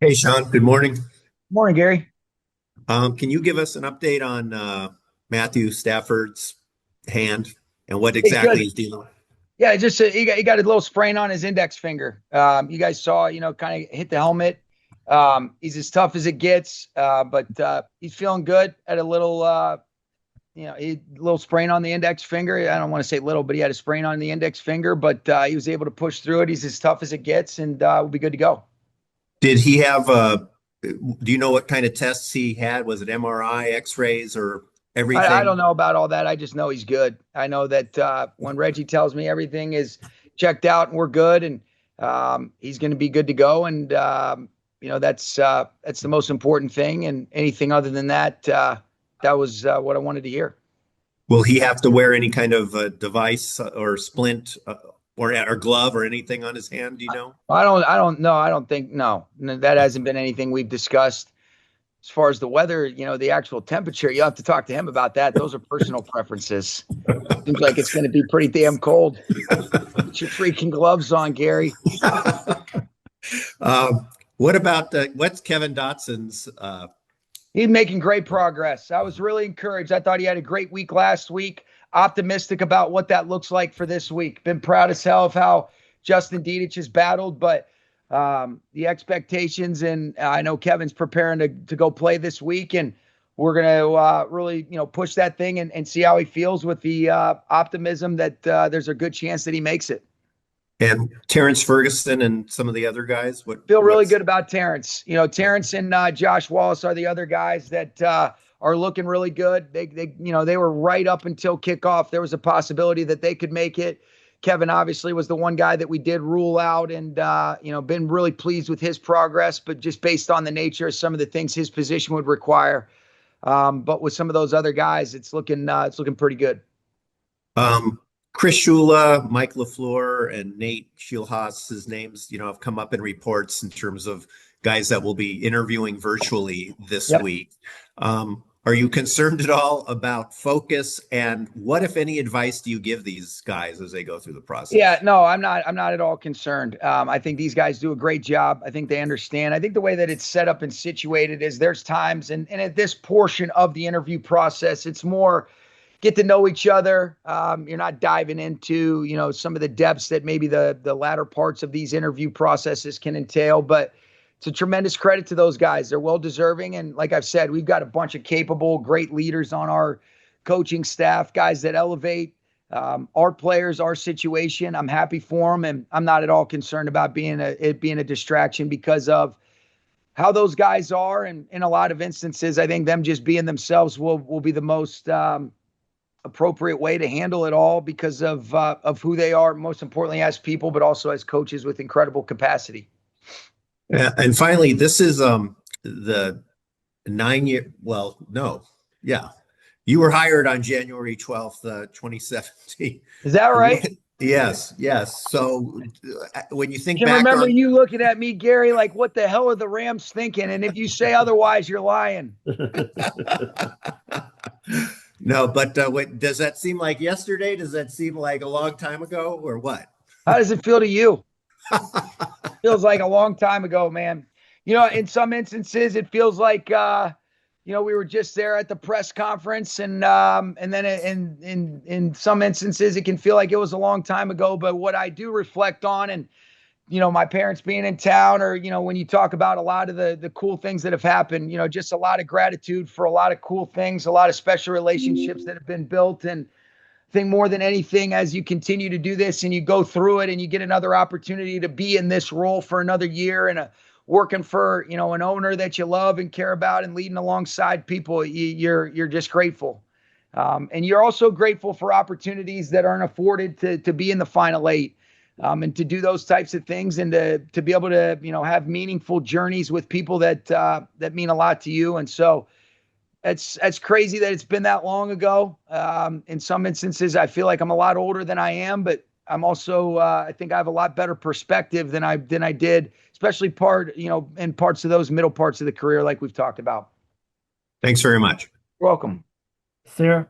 Hey, Sean, good morning. Morning, Gary. Can you give us an update on Matthew Stafford's hand and what He's exactly good. he's dealing with? Yeah, just he got a little sprain on his index finger. You guys saw, kind of hit the helmet. He's as tough as it gets, but he's feeling good. Had a little, a little sprain on the index finger. I don't want to say little, but he had a sprain on the index finger. But he was able to push through it. He's as tough as it gets, and we'll be good to go. Did he have, do you know what kind of tests he had? Was it MRI, X-rays, or I don't everything? know about all that. I just know he's good. I know that when Reggie tells me everything is checked out and we're good, and he's going to be good to go. And that's the most important thing. And anything other than that, that was what I wanted to hear. Will he have to wear any kind of device or splint or glove or anything on his hand? Do you know? I don't know. I don't think no. That hasn't been anything we've discussed. As far as the weather, the actual temperature, you have to talk to him about that. Those are personal preferences. Seems like it's going to be pretty damn cold. Get your freaking gloves on, Gary. What about what's Kevin Dotson's? He's making great progress. I was really encouraged. I thought he had a great week last week. Optimistic about what that looks like for this week. Been proud as hell of how Justin Dedich has battled, but the expectations, and I know Kevin's preparing to go play this week, and we're gonna really push that thing and see how he feels with the optimism that there's a good chance that he makes it. And Terrence Ferguson and some of the other guys, Feel really what's good about Terrence. Terrence and Josh Wallace are the other guys that are looking really good. They were right up until kickoff. There was a possibility that they could make it. Kevin obviously was the one guy that we did rule out, and been really pleased with his progress, but just based on the nature of some of the things his position would require. But with some of those other guys, it's looking pretty good. um Chris Shula, Mike LaFleur, and Nate Shieldhaas's names, have come up in reports in terms of guys that will be interviewing virtually this Yep. week. Are you concerned at all about focus? And what, if any, advice do you give these guys as they go through the Yeah, process? no, I'm not. I'm not at all concerned. I think these guys do a great job. I think they understand. I think the way that it's set up and situated is there's times, and at this portion of the interview process, it's more get to know each other. You're not diving into some of the depths that maybe the latter parts of these interview processes can entail. But it's a tremendous credit to those guys. They're well deserving, and like I've said, we've got a bunch of capable, great leaders on our coaching staff, guys that elevate our players, our situation. I'm happy for them, and I'm not at all concerned about it being a distraction because of how those guys are. And in a lot of instances, I think them just being themselves will be the most appropriate way to handle it all because of who they are, most importantly as people, but also as coaches with incredible capacity. And finally, this is the 9 year, well, no, yeah. You were hired on January 12th, 2017. Is that right? Yes, yes. So when you think Can back remember on, you looking at me, Gary, like, what the hell are the Rams thinking? And if you say otherwise, you're lying. no, but does that seem like yesterday? Does that seem like a long time ago or what? How does it feel to you? Feels like a long time ago, man. In some instances, it feels like we were just there at the press conference, and then in some instances, it can feel like it was a long time ago. But what I do reflect on, and my parents being in town, or when you talk about a lot of the cool things that have happened, just a lot of gratitude for a lot of cool things, a lot of special relationships that have been built, and think more than anything, as you continue to do this and you go through it and you get another opportunity to be in this role for another year and working for an owner that you love and care about and leading alongside people, you're just grateful. And you're also grateful for opportunities that aren't afforded to be in the final eight, and to do those types of things, and to be able to have meaningful journeys with people that mean a lot to you. And so that's crazy that it's been that long ago. In some instances, I feel like I'm a lot older than I am, but I'm also I think I have a lot better perspective than I did, especially in parts of those middle parts of the career, like we've talked about. Thanks very much. You're welcome. Sarah?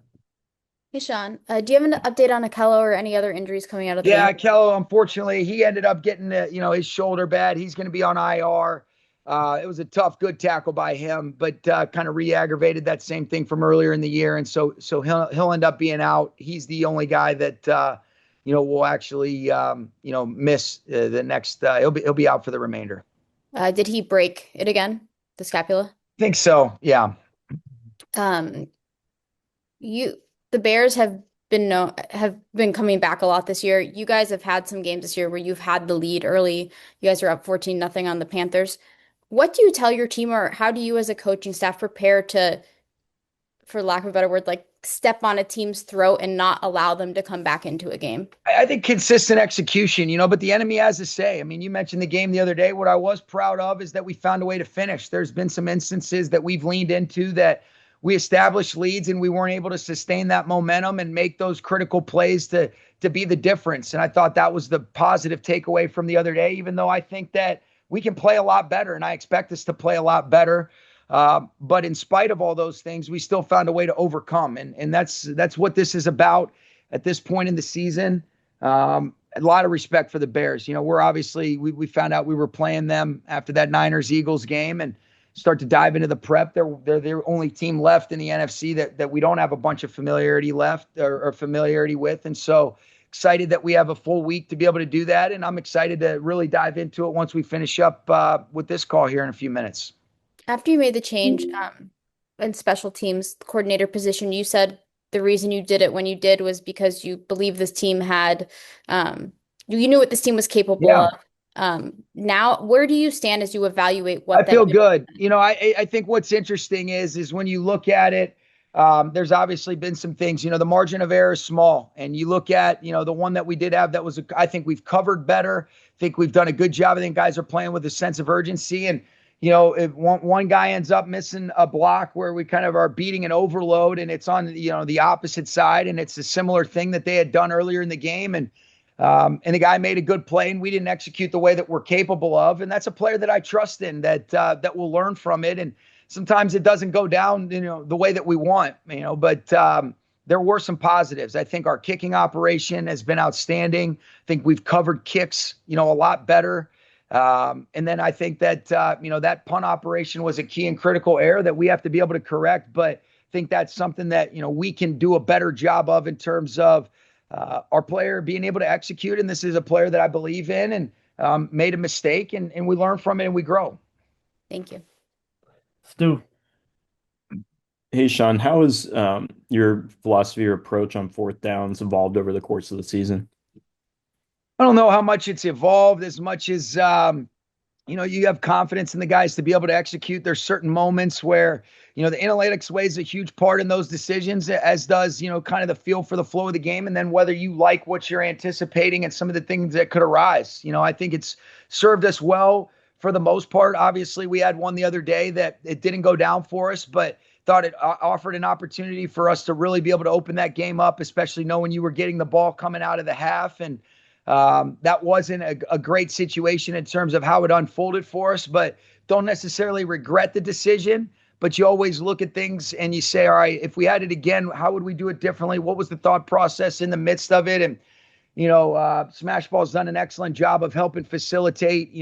Hey Sean, do you have an update on Akello or any other injuries coming out of the game? Yeah, Kello, unfortunately, he ended up getting his shoulder bad. He's going to be on IR. It was a tough, good tackle by him, but kind of re-aggravated that same thing from earlier in the year, and so he'll end up being out. He's the only guy that will actually miss the next. He'll be out for the remainder. Did he break it again, the scapula? Think so. Yeah. Um, you the Bears have been coming back a lot this year. You guys have had some games this year where you've had the lead early. You guys are up 14-0 on the Panthers. What do you tell your team, or how do you as a coaching staff prepare to, for lack of a better word, like step on a team's throat and not allow them to come back into a game? I think consistent execution, but the enemy has a say. I mean, you mentioned the game the other day. What I was proud of is that we found a way to finish. There's been some instances that we've leaned into that we established leads and we weren't able to sustain that momentum and make those critical plays to be the difference. And I thought that was the positive takeaway from the other day, even though I think that we can play a lot better and I expect us to play a lot better. But in spite of all those things, we still found a way to overcome. And that's what this is about at this point in the season. A lot of respect for the Bears. We're obviously, we found out we were playing them after that Niners-Eagles game and start to dive into the prep. They're the only team left in the NFC that we don't have a bunch of familiarity left or familiarity with. And so excited that we have a full week to be able to do that. And I'm excited to really dive into it once we finish up with this call here in a few minutes. After you made the change in special teams coordinator position, you said the reason you did it when you did was because you believe this team had, you knew what this team was capable of. Now, where do you stand as you evaluate what I feel good. I think what's interesting is when you look at it, there's obviously been some things, the margin of error is small, and you look at, the one that we did have that was, I think we've covered better. I think we've done a good job. I think guys are playing with a sense of urgency, and if one guy ends up missing a block where we kind of are beating an overload and it's on, the opposite side, and it's a similar thing that they had done earlier in the game. And the guy made a good play and we didn't execute the way that we're capable of. And that's a player that I trust in that will learn from it. And sometimes it doesn't go down, the way that we want, but there were some positives. I think our kicking operation has been outstanding. I think we've covered kicks, a lot better. And then I think that, that punt operation was a key and critical error that we have to be able to correct. But I think that's something that, we can do a better job of in terms of our player being able to execute. And this is a player that I believe in and made a mistake and we learn from it and we grow. Thank you. Stu. Hey, Sean, how has your philosophy or approach on fourth downs evolved over the course of the season? I don't know how much it's evolved as much as, you have confidence in the guys to be able to execute. There's certain moments where, the analytics weighs a huge part in those decisions, as does, kind of the feel for the flow of the game. And then whether you like what you're anticipating and some of the things that could arise. I think it's served us well for the most part. Obviously, we had one the other day that it didn't go down for us, but thought it offered an opportunity for us to really be able to open that game up, especially knowing you were getting the ball coming out of the half. And that wasn't a great situation in terms of how it unfolded for us, but don't necessarily regret the decision. But you always look at things and you say, all right, if we had it again, how would we do it differently? What was the thought process in the midst of it? And, Smashball's done an excellent job of helping facilitate,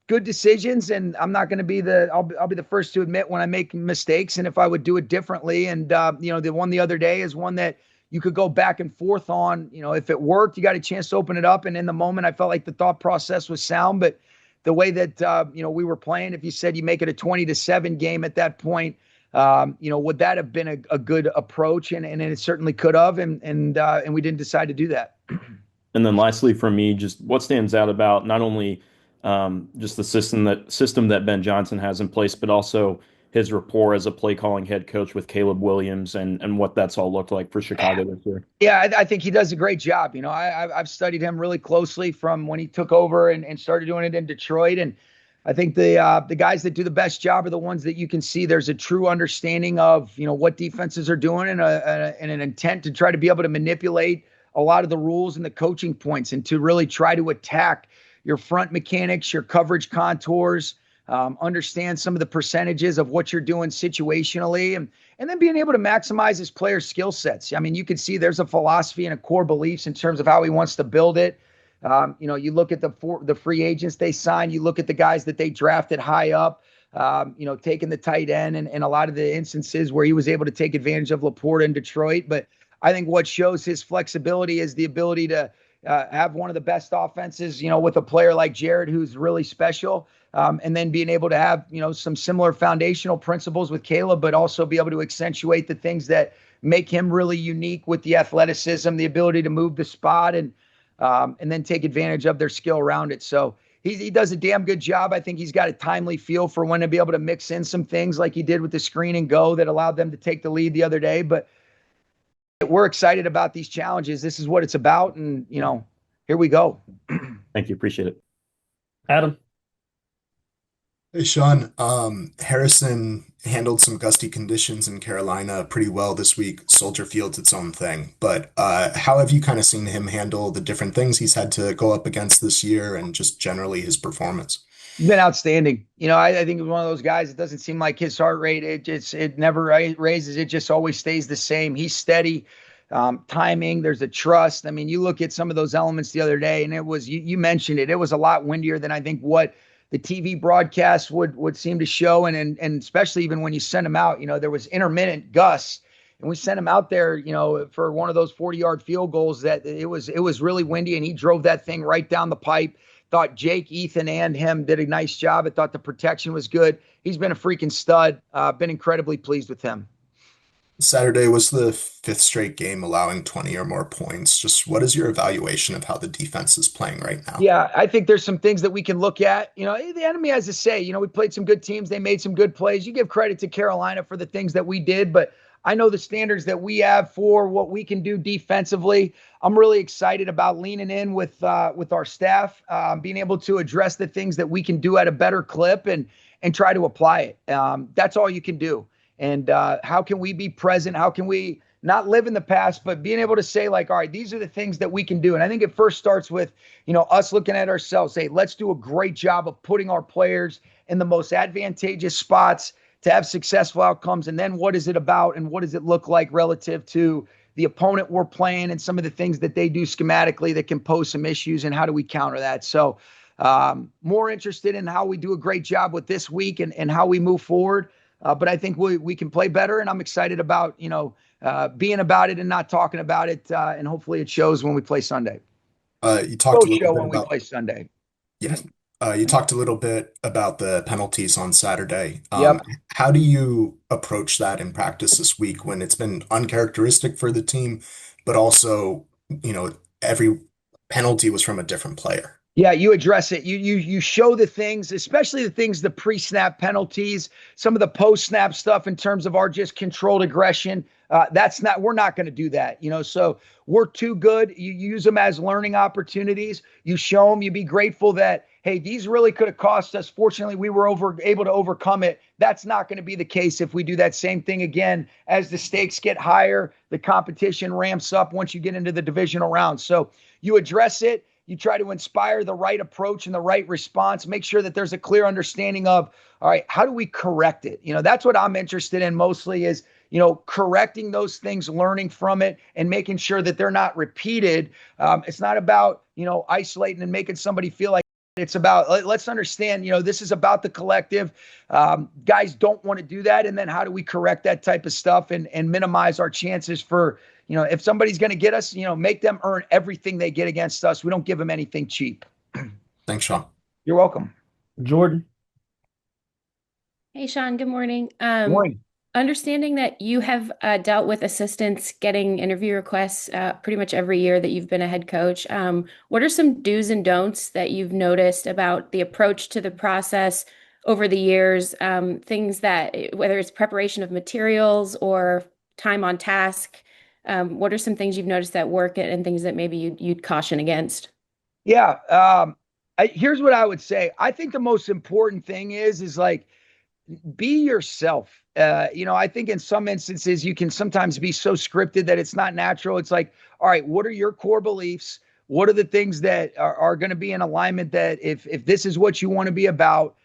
good decisions. And I'm not going to be I'll be the first to admit when I make mistakes and if I would do it differently. And, the one the other day is one that you could go back and forth on. If it worked, you got a chance to open it up. And in the moment, I felt like the thought process was sound. But the way that, we were playing, if you said you make it a 20-7 game at that point, would that have been a good approach? And it certainly could have. And we didn't decide to do that. And then lastly, for me, just what stands out about not only just the system that Ben Johnson has in place, but also his rapport as a play calling head coach with Caleb Williams and what that's all looked like for Chicago this year. Yeah, I think he does a great job. I've studied him really closely from when he took over and started doing it in Detroit. And I think the guys that do the best job are the ones that you can see there's a true understanding of, what defenses are doing and an intent to try to be able to manipulate a lot of the rules and the coaching points and to really try to attack your front mechanics, your coverage contours, understand some of the percentages of what you're doing situationally, and then being able to maximize his players' skill sets. I mean, you can see there's a philosophy and a core beliefs in terms of how he wants to build it. You look at the free agents they signed, you look at the guys that they drafted high up, taking the tight end and a lot of the instances where he was able to take advantage of Laporta in Detroit. But I think what shows his flexibility is the ability to have one of the best offenses, with a player like Jared, who's really special. And then being able to have, some similar foundational principles with Caleb, but also be able to accentuate the things that make him really unique with the athleticism, the ability to move the spot and then take advantage of their skill around it. So he does a damn good job. I think he's got a timely feel for when to be able to mix in some things like he did with the screen and go that allowed them to take the lead the other day. But we're excited about these challenges. This is what it's about. And, here we go. Thank you. Appreciate it. Adam. Hey, Sean. Harrison handled some gusty conditions in Carolina pretty well this week. Soldier Field's its own thing. But how have you kind of seen him handle the different things he's had to go up against this year and just generally his performance? He's been outstanding. I think he's one of those guys. It doesn't seem like his heart rate, it never raises. It just always stays the same. He's steady. Timing, there's a trust. I mean, you look at some of those elements the other day, and it was, you mentioned it, it was a lot windier than I think what the TV broadcast would seem to show. And especially even when you send him out, there was intermittent gusts, and we sent him out there, for one of those 40-yard field goals that it was really windy, and he drove that thing right down the pipe. Thought Jake, Ethan, and him did a nice job. I thought the protection was good. He's been a freaking stud. Been incredibly pleased with him. Saturday was the fifth straight game allowing 20 or more points. Just what is your evaluation of how the defense is playing right now? Yeah, I think there's some things that we can look at. The enemy has to say, we played some good teams. They made some good plays. You give credit to Carolina for the things that we did, but I know the standards that we have for what we can do defensively. I'm really excited about leaning in with our staff, being able to address the things that we can do at a better clip and try to apply it. That's all you can do. And how can we be present? How can we not live in the past, but being able to say like, all right, these are the things that we can do. And I think it first starts with, us looking at ourselves, say, let's do a great job of putting our players in the most advantageous spots to have successful outcomes. And then what is it about and what does it look like relative to the opponent we're playing and some of the things that they do schematically that can pose some issues, and how do we counter that? So more interested in how we do a great job with this week and how we move forward. But I think we can play better, and I'm excited about, being about it and not talking about it. And hopefully it shows when we play Sunday. You talked a little bit when about, we play Sunday. yes. You talked a little bit about the penalties on Saturday. Yep. How do you approach that in practice this week when it's been uncharacteristic for the team, but also, every penalty was from a different player? Yeah, you address it. You show the things, especially the pre-snap penalties, some of the post-snap stuff in terms of our just controlled aggression. We're not going to do that. So we're too good. You use them as learning opportunities. You show them, you be grateful that, hey, these really could have cost us. Fortunately, we were able to overcome it. That's not going to be the case if we do that same thing again. As the stakes get higher, the competition ramps up once you get into the divisional round. So you address it. You try to inspire the right approach and the right response. Make sure that there's a clear understanding of, all right, how do we correct it? That's what I'm interested in mostly is, correcting those things, learning from it, and making sure that they're not repeated. It's not about, isolating and making somebody feel like it's about, let's understand, this is about the collective. Guys don't want to do that. And then how do we correct that type of stuff and minimize our chances for, if somebody's going to get us, make them earn everything they get against us. We don't give them anything cheap. Thanks, Sean. You're welcome. Jordan. Hey, Sean. Good morning. Good morning. Understanding that you have dealt with assistants getting interview requests pretty much every year that you've been a head coach. What are some do's and don'ts that you've noticed about the approach to the process over the years? Things that, whether it's preparation of materials or time on task, what are some things you've noticed that work and things that maybe you'd caution against? Yeah. Here's what I would say. I think the most important thing is like, be yourself. I think in some instances you can sometimes be so scripted that it's not natural. It's like, all right, what are your core beliefs? What are the things that are going to be in alignment that if this is what you want to be about,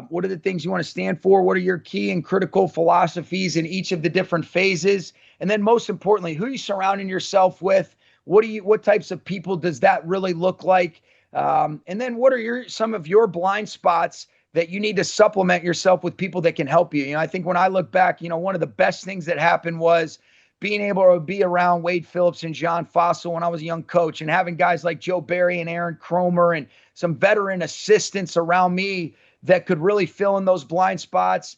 what are the things you want to stand for? What are your key and critical philosophies in each of the different phases? And then most importantly, who are you surrounding yourself with what types of people does that really look like? And then what are some of your blind spots that you need to supplement yourself with people that can help you? I think when I look back, one of the best things that happened was being able to be around Wade Phillips and John Fossil when I was a young coach, and having guys like Joe Barry and Aaron Cromer and some veteran assistants around me that could really fill in those blind spots,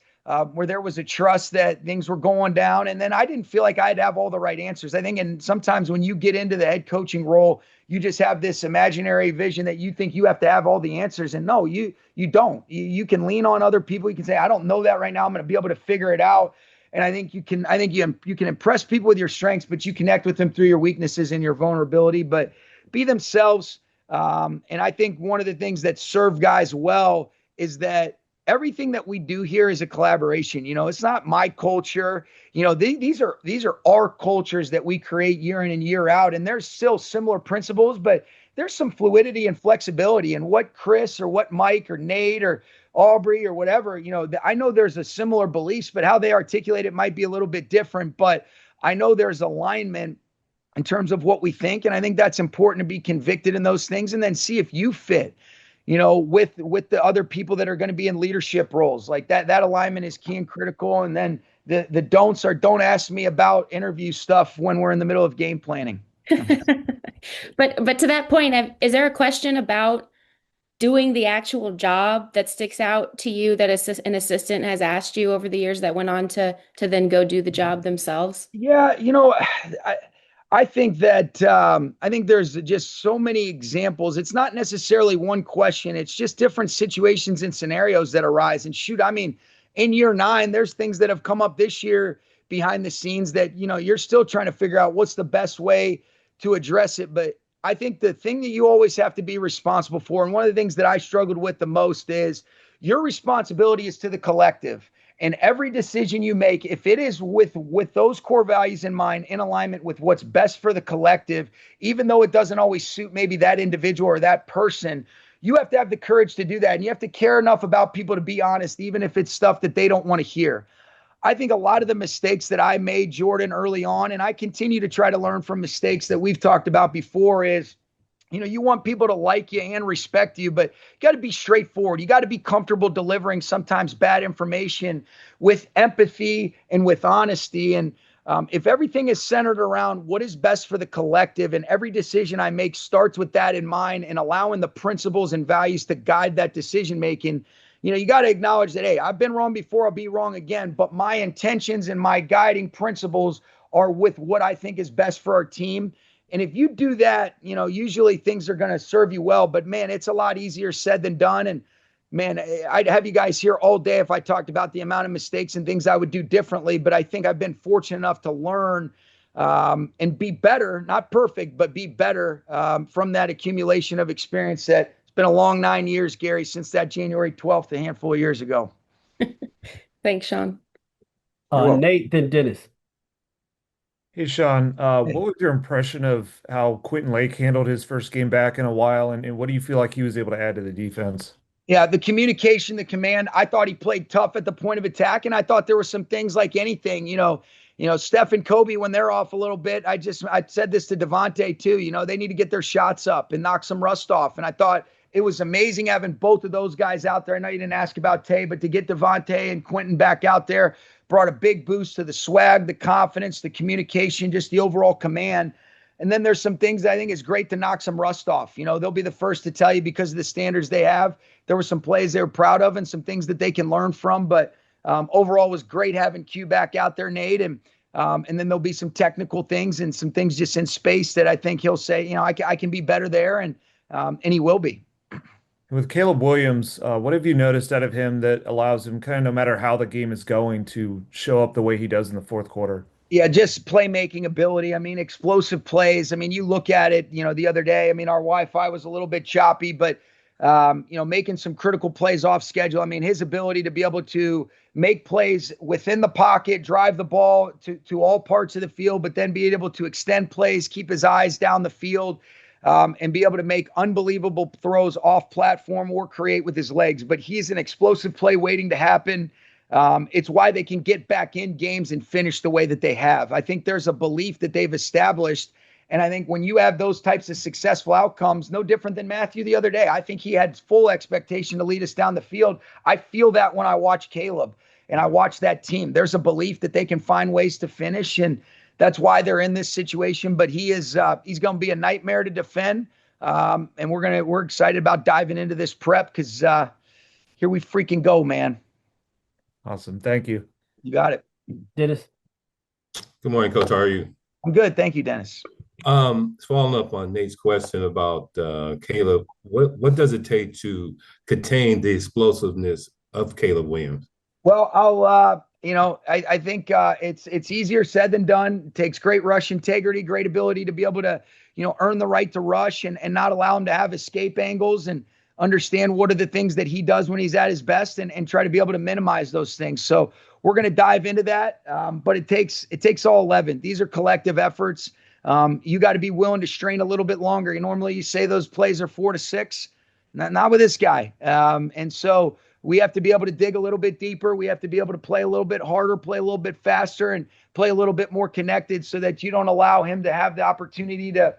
where there was a trust that things were going down. And then I didn't feel like I'd have all the right answers. I think, and sometimes when you get into the head coaching role, you just have this imaginary vision that you think you have to have all the answers. And no, you don't. You can lean on other people. You can say, I don't know that right now. I'm going to be able to figure it out. And I think you can impress people with your strengths, but you connect with them through your weaknesses and your vulnerability, but be themselves. And I think one of the things that serve guys well is that everything that we do here is a collaboration. It's not my culture. These are our cultures that we create year in and year out. And there's still similar principles, but there's some fluidity and flexibility. And what Chris or what Mike or Nate or Aubrey or whatever, I know there's a similar beliefs, but how they articulate it might be a little bit different. But I know there's alignment in terms of what we think. And I think that's important to be convicted in those things and then see if you fit, with the other people that are going to be in leadership roles. Like that alignment is key and critical. And then the don'ts are, don't ask me about interview stuff when we're in the middle of game planning. But to that point, is there a question about doing the actual job that sticks out to you that an assistant has asked you over the years that went on to then go do the job themselves? Yeah, I think that I think there's just so many examples. It's not necessarily one question. It's just different situations and scenarios that arise. And shoot, I mean, in year 9, there's things that have come up this year behind the scenes that, you're still trying to figure out what's the best way to address it. But I think the thing that you always have to be responsible for, and one of the things that I struggled with the most, is your responsibility is to the collective. And every decision you make, if it is with those core values in mind, in alignment with what's best for the collective, even though it doesn't always suit maybe that individual or that person, you have to have the courage to do that. And you have to care enough about people to be honest, even if it's stuff that they don't want to hear. I think a lot of the mistakes that I made, Jordan, early on, and I continue to try to learn from mistakes that we've talked about before, is, you want people to like you and respect you, but you got to be straightforward. You got to be comfortable delivering sometimes bad information with empathy and with honesty. And if everything is centered around what is best for the collective, and every decision I make starts with that in mind and allowing the principles and values to guide that decision making, you got to acknowledge that, hey, I've been wrong before, I'll be wrong again, but my intentions and my guiding principles are with what I think is best for our team. And if you do that, usually things are going to serve you well. But man, it's a lot easier said than done. And man, I'd have you guys here all day if I talked about the amount of mistakes and things I would do differently. But I think I've been fortunate enough to learn and be better, not perfect, but be better from that accumulation of experience. That it's been a long 9 years, Gary, since that January 12th, a handful of years ago. Thanks, Sean. Nate, then Dennis. Hey, Sean, what was your impression of how Quentin Lake handled his first game back in a while, and what do you feel like he was able to add to the defense? Yeah, the communication, the command, I thought he played tough at the point of attack, and I thought there were some things like anything, Steph and Kobe, when they're off a little bit, I said this to Devontae too, they need to get their shots up and knock some rust off. And I thought it was amazing having both of those guys out there. I know you didn't ask about Tay, but to get Devontae and Quentin back out there brought a big boost to the swag, the confidence, the communication, just the overall command. And then there's some things that I think is great to knock some rust off. They'll be the first to tell you, because of the standards they have, there were some plays they were proud of and some things that they can learn from. But overall, it was great having Q back out there, Nate. And then there'll be some technical things and some things just in space that I think he'll say, I can be better there. And he will be. With Caleb Williams, what have you noticed out of him that allows him, kind of no matter how the game is going, to show up the way he does in the fourth quarter? Yeah, just playmaking ability. I mean, explosive plays. I mean, you look at it, the other day, our Wi-Fi was a little bit choppy, but, making some critical plays off schedule. I mean, his ability to be able to make plays within the pocket, drive the ball to all parts of the field, but then be able to extend plays, keep his eyes down the field, and be able to make unbelievable throws off platform or create with his legs. But he's an explosive play waiting to happen. It's why they can get back in games and finish the way that they have. I think there's a belief that they've established, And I think when you have those types of successful outcomes, no different than Matthew the other day, I think he had full expectation to lead us down the field. I feel that when I watch Caleb and I watch that team. There's a belief that they can find ways to finish, and that's why they're in this situation. But he's going to be a nightmare to defend. And we're excited about diving into this prep because here we freaking go, man. Awesome. Thank you. You got it. Dennis. Good morning, Coach. How are you? I'm good. Thank you, Dennis. Following up on Nate's question about Caleb, what does it take to contain the explosiveness of Caleb Williams? Well, I think it's easier said than done. It takes great rush integrity, great ability to be able to, earn the right to rush and not allow him to have escape angles and understand what are the things that he does when he's at his best and try to be able to minimize those things. So we're going to dive into that. But it takes all 11. These are collective efforts. You got to be willing to strain a little bit longer. Normally you say those plays are 4 to 6, not with this guy. And so we have to be able to dig a little bit deeper. We have to be able to play a little bit harder, play a little bit faster, and play a little bit more connected so that you don't allow him to have the opportunity to,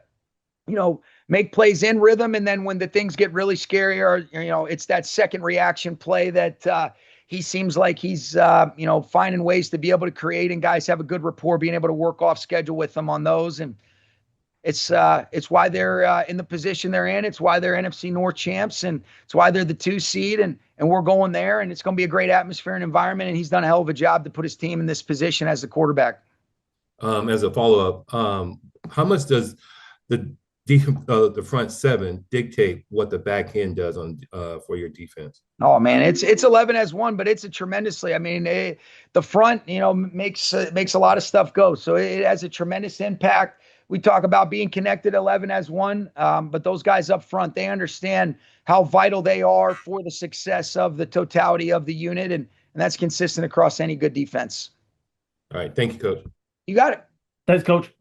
make plays in rhythm. And then when the things get really scary, or, it's that second reaction play that he seems like he's, finding ways to be able to create, and guys have a good rapport, being able to work off schedule with them on those. And it's why they're in the position they're in. It's why they're NFC North champs, and it's why they're the 2 seed, and we're going there, and it's going to be a great atmosphere and environment. And he's done a hell of a job to put his team in this position as the quarterback. As a follow-up, how much does the front seven dictate what the back end does on for your defense? Oh man, it's 11 as one, but it's a tremendously. The front, makes a lot of stuff go. So it has a tremendous impact. We talk about being connected 11 as one, but those guys up front, they understand how vital they are for the success of the totality of the unit, and that's consistent across any good defense. All right, thank you, Coach. You got it. Thanks, Coach.